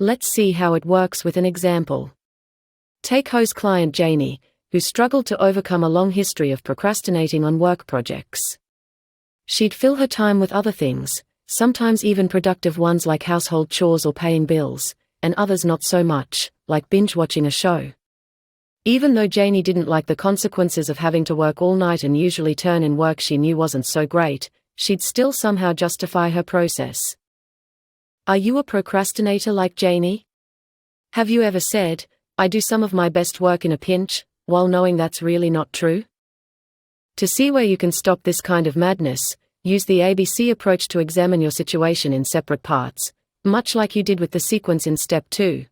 Let's see how it works with an example. Take host client Janie, who struggled to overcome a long history of procrastinating on work projects. She'd fill her time with other things, sometimes even productive ones like household chores or paying bills, and others not so much, like binge-watching a show. Even though Janie didn't like the consequences of having to work all night and usually turn in work she knew wasn't so great, she'd still somehow justify her process. Are you a procrastinator like Janie? Have you ever said, "I do some of my best work in a pinch," while knowing that's really not true? To see where you can stop this kind of madness, use the ABC approach to examine your situation in separate parts, much like you did with the sequence in step 2.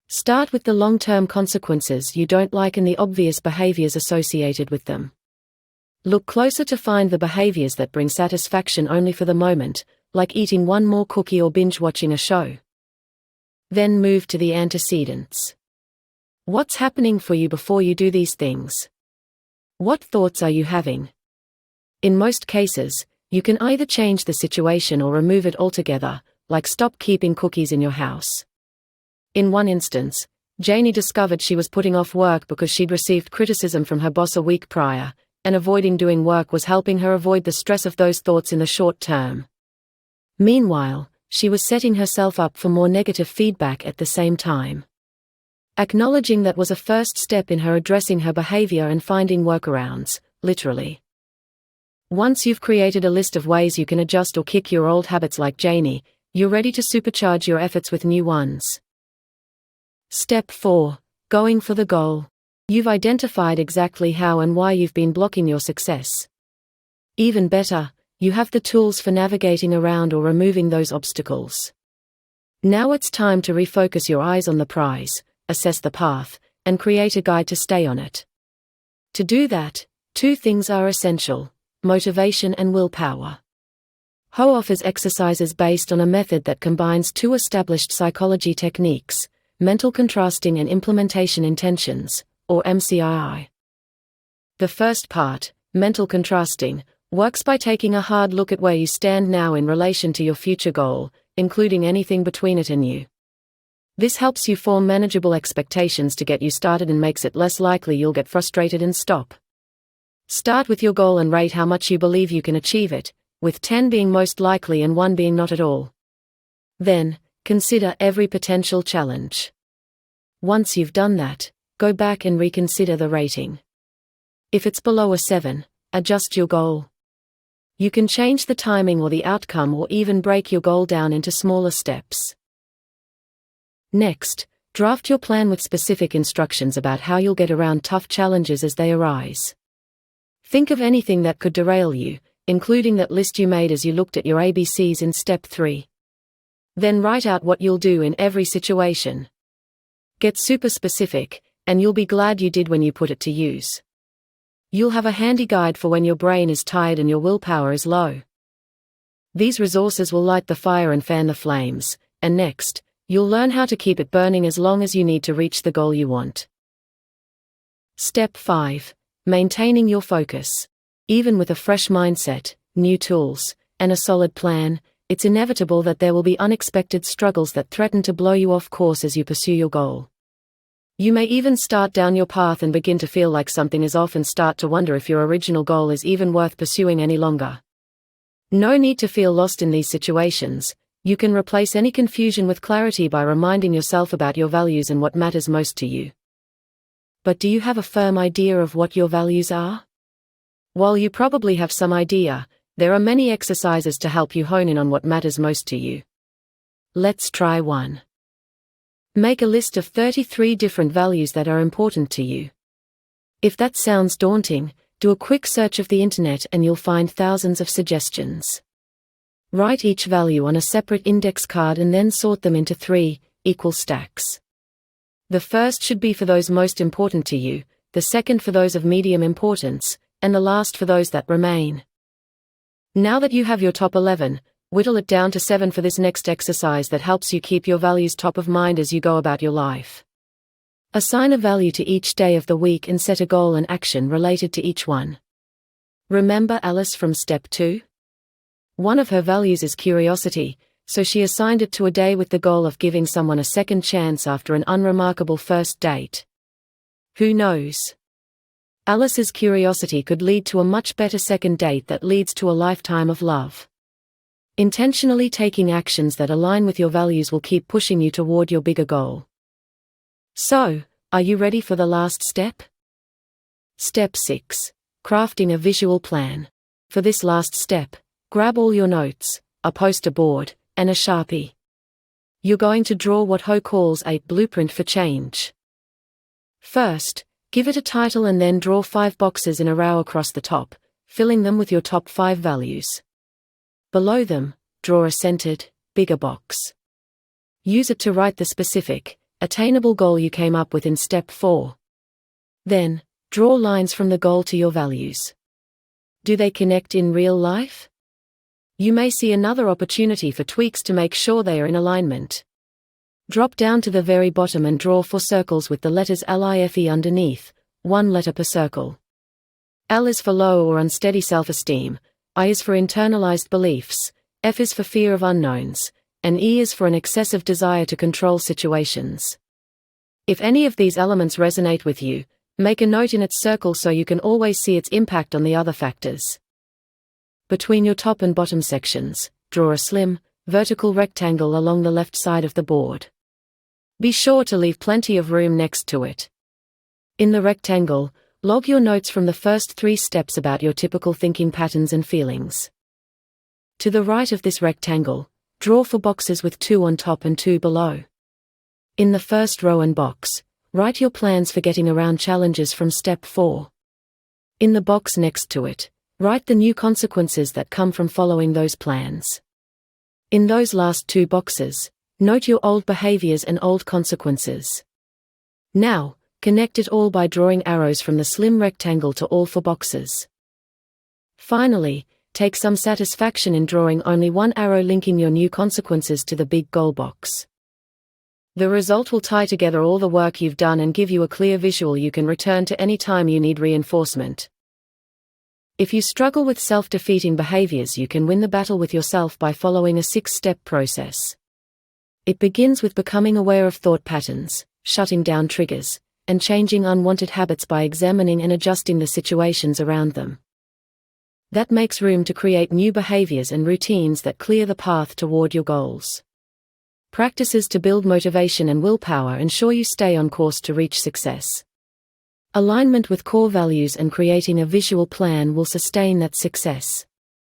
Start with the long-term consequences you don't like and the obvious behaviors associated with them. Look closer to find the behaviors that bring satisfaction only for the moment, like eating one more cookie or binge-watching a show. Then move to the antecedents. What's happening for you before you do these things? What thoughts are you having? In most cases, you can either change the situation or remove it altogether, like stop keeping cookies in your house. In one instance, Janie discovered she was putting off work because she'd received criticism from her boss a week prior, and avoiding doing work was helping her avoid the stress of those thoughts in the short term. Meanwhile, she was setting herself up for more negative feedback at the same time. Acknowledging that was a first step in her addressing her behavior and finding workarounds, literally. Once you've created a list of ways you can adjust or kick your old habits like Janie, you're ready to supercharge your efforts with new ones. Step 4. Going for the goal. You've identified exactly how and why you've been blocking your success. Even better, you have the tools for navigating around or removing those obstacles. Now it's time to refocus your eyes on the prize, assess the path, and create a guide to stay on it. To do that, 2 things are essential: motivation and willpower. Ho offers exercises based on a method that combines 2 established psychology techniques: mental contrasting and implementation intentions, or MCII. The first part, mental contrasting, works by taking a hard look at where you stand now in relation to your future goal, including anything between it and you. This helps you form manageable expectations to get you started and makes it less likely you'll get frustrated and stop. Start with your goal and rate how much you believe you can achieve it, with 10 being most likely and 1 being not at all. Then, consider every potential challenge. Once you've done that, go back and reconsider the rating. If it's below a 7, adjust your goal. You can change the timing or the outcome or even break your goal down into smaller steps. Next, draft your plan with specific instructions about how you'll get around tough challenges as they arise. Think of anything that could derail you, including that list you made as you looked at your ABCs in step 3. Then write out what you'll do in every situation. Get super specific, and you'll be glad you did when you put it to use. You'll have a handy guide for when your brain is tired and your willpower is low. These resources will light the fire and fan the flames, and next, you'll learn how to keep it burning as long as you need to reach the goal you want. Step 5. Maintaining your focus. Even with a fresh mindset, new tools, and a solid plan, it's inevitable that there will be unexpected struggles that threaten to blow you off course as you pursue your goal. You may even start down your path and begin to feel like something is off and start to wonder if your original goal is even worth pursuing any longer. No need to feel lost in these situations. You can replace any confusion with clarity by reminding yourself about your values and what matters most to you. But do you have a firm idea of what your values are? While you probably have some idea, there are many exercises to help you hone in on what matters most to you. Let's try one. Make a list of 33 different values that are important to you. If that sounds daunting, do a quick search of the internet and you'll find thousands of suggestions. Write each value on a separate index card and then sort them into 3 equal stacks. The first should be for those most important to you, the second for those of medium importance, and the last for those that remain. Now that you have your top 11, whittle it down to 7 for this next exercise that helps you keep your values top of mind as you go about your life. Assign a value to each day of the week and set a goal and action related to each one. Remember Alice from step 2? One of her values is curiosity. so she assigned it to a day with the goal of giving someone a second chance after an unremarkable first date. Who knows? Alice's curiosity could lead to a much better second date that leads to a lifetime of love. Intentionally taking actions that align with your values will keep pushing you toward your bigger goal. So, are you ready for the last step? Step 6. Crafting a visual plan. For this last step, grab all your notes, a poster board, and a Sharpie. You're going to draw what Ho calls a blueprint for change. First, give it a title and then draw 5 boxes in a row across the top, filling them with your top 5 values. Below them, draw a centered, bigger box. Use it to write the specific, attainable goal you came up with in step 4. Then, draw lines from the goal to your values. Do they connect in real life? You may see another opportunity for tweaks to make sure they are in alignment. Drop down to the very bottom and draw 4 circles with the letters LIFE underneath, 1 letter per circle. L is for low or unsteady self-esteem, I is for internalized beliefs, F is for fear of unknowns, and E is for an excessive desire to control situations. If any of these elements resonate with you, make a note in its circle so you can always see its impact on the other factors. Between your top and bottom sections, draw a slim, vertical rectangle along the left side of the board. Be sure to leave plenty of room next to it. In the rectangle, log your notes from the first 3 steps about your typical thinking patterns and feelings. To the right of this rectangle, draw 4 boxes with 2 on top and 2 below. In the first row and box, write your plans for getting around challenges from step 4. In the box next to it, write the new consequences that come from following those plans. In those last 2 boxes, note your old behaviors and old consequences. Now, connect it all by drawing arrows from the slim rectangle to all 4 boxes. Finally, take some satisfaction in drawing only 1 arrow linking your new consequences to the big goal box. The result will tie together all the work you've done and give you a clear visual you can return to any time you need reinforcement. If you struggle with self-defeating behaviors, you can win the battle with yourself by following a 6-step process. It begins with becoming aware of thought patterns, shutting down triggers, and changing unwanted habits by examining and adjusting the situations around them. That makes room to create new behaviors and routines that clear the path toward your goals. Practices to build motivation and willpower ensure you stay on course to reach success. Alignment with core values and creating a visual plan will sustain that success.